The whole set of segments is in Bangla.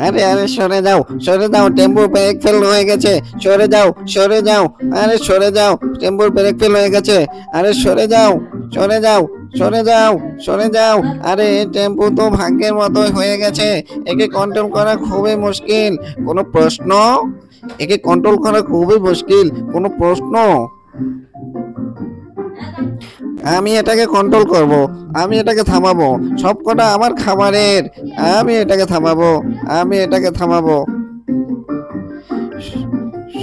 আরে আরে সরে যাও, সরে যাও, টেম্পো ব্রেক ফেল হয়ে গেছে, সরে যাও, সরে যাও, আরে সরে যাও, টেম্পোর ব্রেক ফেল হয়ে গেছে, আরে সরে যাও, সরে যাও, সরে যাও, সরে যাও। আরে টেম্পো তো ভাগ্যের মতোই হয়ে গেছে, একে কন্ট্রোল করা খুবই মুশকিল। কোনো প্রশ্ন? একে কন্ট্রোল করা খুবই মুশকিল, কোনো প্রশ্ন? আমি এটাকে কন্ট্রোল করব, আমি এটাকে থামাবো, সবকটা আমার খাবারের, আমি এটাকে থামাবো, আমি এটাকে থামাবো।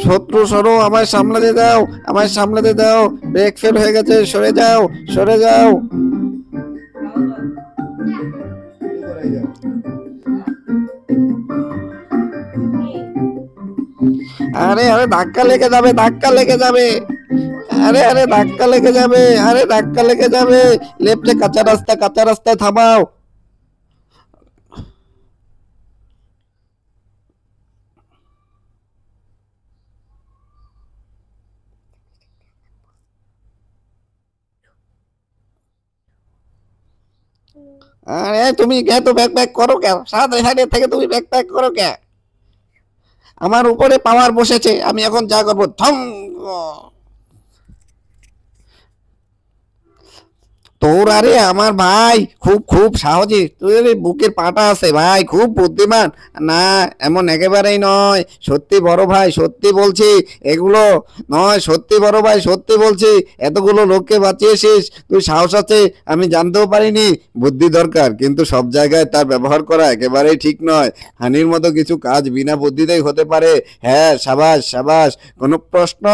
শত্রু সরো, আমায় সামলাতে দাও, আমায় সামলাতে দাও, ব্রেক ফেল হয়ে গেছে, সরে যাও, সরে যাও। আরে আরে ধাক্কা লেগে যাবে, ধাক্কা লেগে যাবে, আরে আরে ধাক্কা লেগে যাবে, আরে ধাক্কা লেগে যাবে। লেফটে কাঁচা রাস্তা, কাঁচা রাস্তায় থামাও। আরে তুমি এত ব্যাক প্যাক করো কেন? সাথে সাইডে থেকে তুমি ব্যাক প্যাক করো কেন? আমার উপরে পাওয়ার বসেছে, আমি এখন যা করবো থম। তোর আরে আমার ভাই খুব খুব সাহসী, তোর এই বুকের পাটা আছে ভাই, খুব বুদ্ধিমান। না, এমন একেবারেই নয়, সত্যি বড় ভাই, সত্যি বলছি, এগুলো নয়, সত্যি বড় ভাই, সত্যি বলছি, এতগুলো লোককে বাঁচিয়েছিস, তুই সাহস আছে আমি জানতেও পারিনি। বুদ্ধি দরকার, কিন্তু সব জায়গায় তার ব্যবহার করা একেবারেই ঠিক নয়। হানির মতো কিছু কাজ বিনা বুদ্ধিতেই হতে পারে। হ্যাঁ, সাবাস সাবাস। কোনো প্রশ্ন?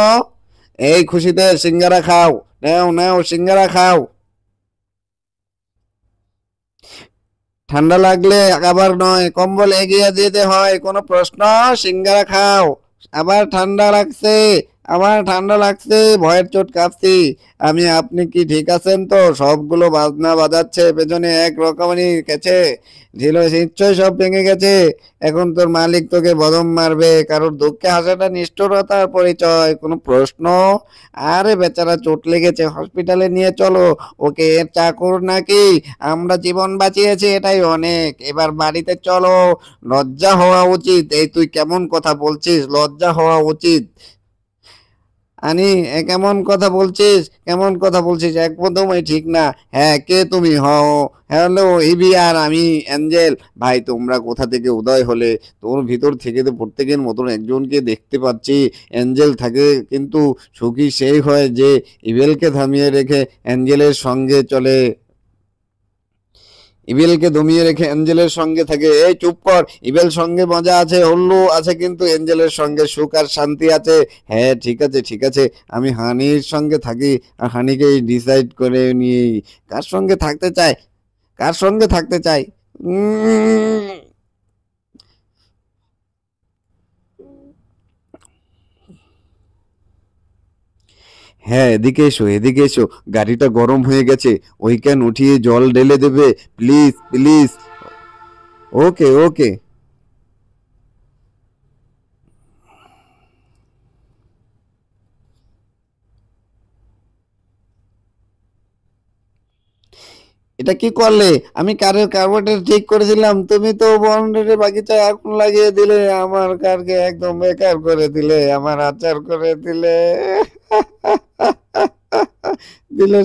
এই খুশিতে সিঙ্গারা খাও, নাও নাও সিঙ্গারা খাও। ঠান্ডা লাগলে আবার নয়, কম্বল এগিয়ে দিতে হয়, কোনো প্রশ্ন? সিঙ্গারা খাও। আবার ঠান্ডা লাগছে, আমার ঠান্ডা লাগছে, ভয়ের চোট কাঁপছি আমি। আপনি কি ঠিক আছেন তো? সবগুলো বাজনা বাজাচ্ছে পেছনে এক রকমারি গেছে, ঝিল নিশ্চয়ই সব ভেঙে গেছে। এখন তোর মালিক তোকে বদম মারবে, কারোর দুঃখে হাসাটা নিষ্ঠুরতার পরিচয়, কোনো প্রশ্ন? আরে বেচারা চোট লেগেছে, হসপিটালে নিয়ে চলো, ওকে এর চাকর নাকি? আমরা জীবন বাঁচিয়েছি, এটাই অনেক, এবার বাড়িতে চলো। লজ্জা হওয়া উচিত, এই তুই কেমন কথা বলছিস? লজ্জা হওয়া উচিত। আনি, কেমন কথা বলছিস, কেমন কথা বলছিস, একদমই ঠিক না। হ্যাঁ, কে তুমি? হও, হ্যালো ইবি, আর আমি অ্যাঞ্জেল। ভাই তোমরা কোথা থেকে উদয় হলে? তোর ভিতর থেকে তো প্রত্যেকের মতন একজনকে দেখতে পাচ্ছি। অ্যাঞ্জেল থাকে, কিন্তু সুখী সেই হয় যে ইবেলকে থামিয়ে রেখে অ্যাঞ্জেলের সঙ্গে চলে, ইবেলকে দমিয়ে রেখে এঞ্জেলের সঙ্গে থাকে। এই চুপ কর, ইবেল সঙ্গে মজা আছে, হল্লু আছে, কিন্তু এঞ্জেলের সঙ্গে সুখ আর শান্তি আছে। হ্যাঁ ঠিক আছে ঠিক আছে, আমি হানির সঙ্গে থাকি, আর হানিকেই ডিসাইড করে নিই কার সঙ্গে থাকতে চাই, কার সঙ্গে থাকতে চাই। উম, হ্যাঁ, এদিকে এসো, এদিকে এসো, গাড়িটা গরম হয়ে গেছে, ওই ক্যান উঠিয়ে জল ঢেলে দেবে, প্লিজ প্লিজ। ওকে ওকে। এটা কি করলে? আমি কারের কার্বোরেটর ঠিক করেছিলাম, তুমি তো বনের বাগিচায় আগুন লাগিয়ে দিলে, আমার কারকে একদম বেকার করে দিলে, আমার আচার করে দিলে। দিলে